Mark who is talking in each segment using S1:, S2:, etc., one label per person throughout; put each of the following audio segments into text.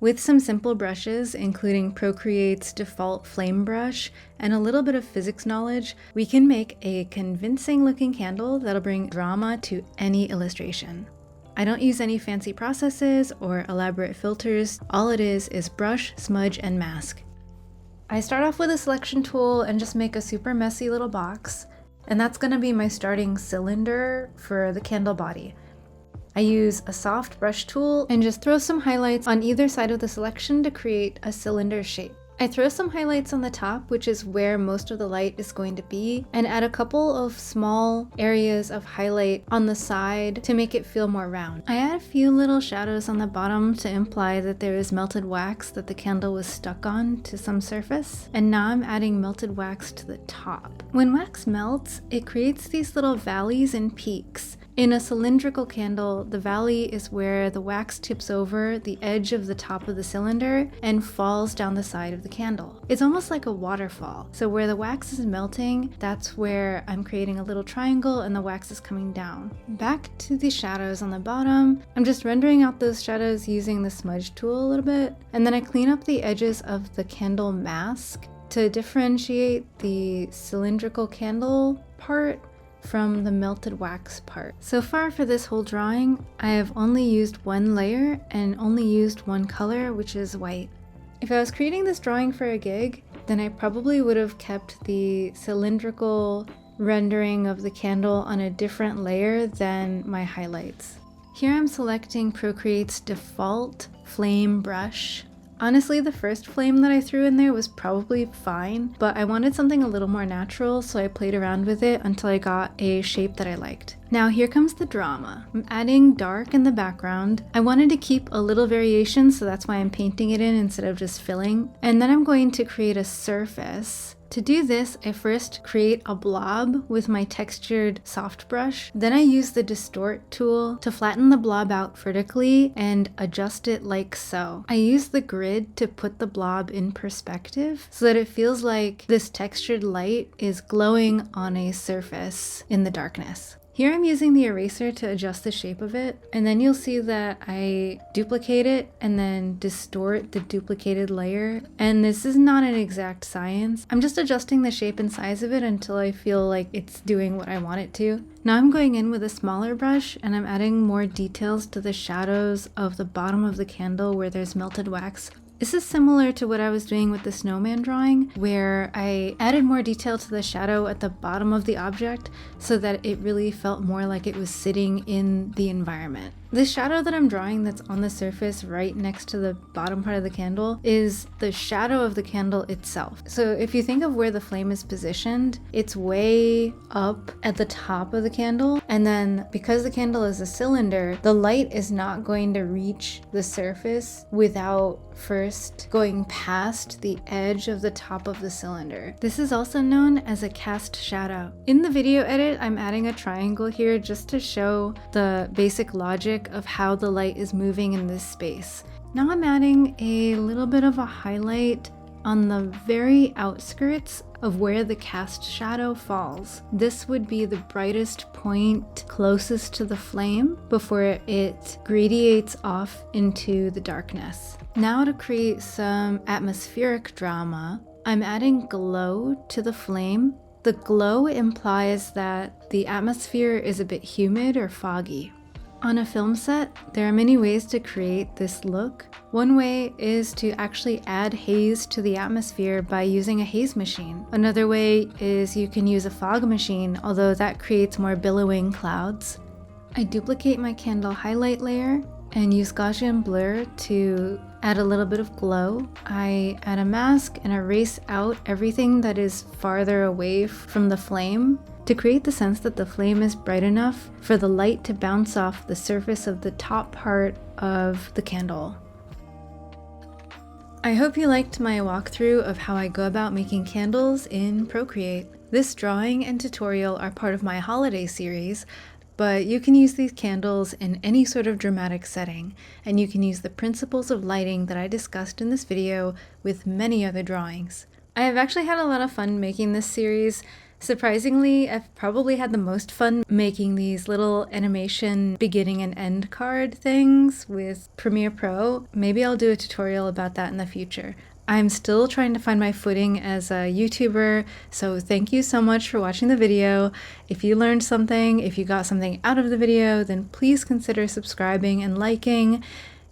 S1: With some simple brushes, including Procreate's default flame brush and a little bit of physics knowledge, we can make a convincing looking candle that'll bring drama to any illustration. I don't use any fancy processes or elaborate filters. All it is brush, smudge, and mask. I start off with a selection tool and just make a super messy little box, and that's going to be my starting cylinder for the candle body. I use a soft brush tool and just throw some highlights on either side of the selection to create a cylinder shape. I throw some highlights on the top, which is where most of the light is going to be, and add a couple of small areas of highlight on the side to make it feel more round. I add a few little shadows on the bottom to imply that there is melted wax that the candle was stuck on to some surface, and now I'm adding melted wax to the top. When wax melts, it creates these little valleys and peaks. In a cylindrical candle, the valley is where the wax tips over the edge of the top of the cylinder and falls down the side of the candle. It's almost like a waterfall. So where the wax is melting, that's where I'm creating a little triangle and the wax is coming down. Back to the shadows on the bottom, I'm just rendering out those shadows using the smudge tool a little bit, and then I clean up the edges of the candle mask to differentiate the cylindrical candle part from the melted wax part. So far for this whole drawing, I have only used one layer and only used one color, which is white. If I was creating this drawing for a gig, then I probably would have kept the cylindrical rendering of the candle on a different layer than my highlights. Here I'm selecting Procreate's default flame brush. Honestly, the first flame that I threw in there was probably fine, but I wanted something a little more natural, so I played around with it until I got a shape that I liked. Now here comes the drama. I'm adding dark in the background. I wanted to keep a little variation, so that's why I'm painting it in instead of just filling. And then I'm going to create a surface. To do this, I first create a blob with my textured soft brush. Then I use the distort tool to flatten the blob out vertically and adjust it like so. I use the grid to put the blob in perspective so that it feels like this textured light is glowing on a surface in the darkness. Here I'm using the eraser to adjust the shape of it, and then you'll see that I duplicate it and then distort the duplicated layer. And this is not an exact science. I'm just adjusting the shape and size of it until I feel like it's doing what I want it to. Now I'm going in with a smaller brush and I'm adding more details to the shadows of the bottom of the candle where there's melted wax. This is similar to what I was doing with the snowman drawing, where I added more detail to the shadow at the bottom of the object so that it really felt more like it was sitting in the environment. The shadow that I'm drawing that's on the surface right next to the bottom part of the candle is the shadow of the candle itself. So if you think of where the flame is positioned, it's way up at the top of the candle, and then because the candle is a cylinder, the light is not going to reach the surface without first going past the edge of the top of the cylinder. This is also known as a cast shadow. In the video edit, I'm adding a triangle here just to show the basic logic of how the light is moving in this space. Now I'm adding a little bit of a highlight on the very outskirts of where the cast shadow falls. This would be the brightest point closest to the flame before it gradiates off into the darkness. Now to create some atmospheric drama, I'm adding glow to the flame. The glow implies that the atmosphere is a bit humid or foggy. On a film set, there are many ways to create this look. One way is to actually add haze to the atmosphere by using a haze machine. Another way is you can use a fog machine, although that creates more billowing clouds. I duplicate my candle highlight layer and use Gaussian blur to add a little bit of glow. I add a mask and erase out everything that is farther away from the flame to create the sense that the flame is bright enough for the light to bounce off the surface of the top part of the candle. I hope you liked my walkthrough of how I go about making candles in Procreate. This drawing and tutorial are part of my holiday series, but you can use these candles in any sort of dramatic setting, and you can use the principles of lighting that I discussed in this video with many other drawings. I have actually had a lot of fun making this series. Surprisingly, I've probably had the most fun making these little animation beginning and end card things with Premiere Pro. Maybe I'll do a tutorial about that in the future. I'm still trying to find my footing as a YouTuber, so thank you so much for watching the video. If you learned something, if you got something out of the video, then please consider subscribing and liking.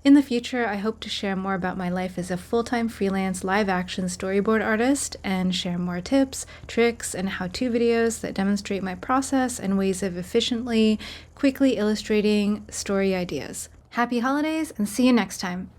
S1: In the future, I hope to share more about my life as a full-time freelance live-action storyboard artist and share more tips, tricks, and how-to videos that demonstrate my process and ways of efficiently, quickly illustrating story ideas. Happy holidays, and see you next time!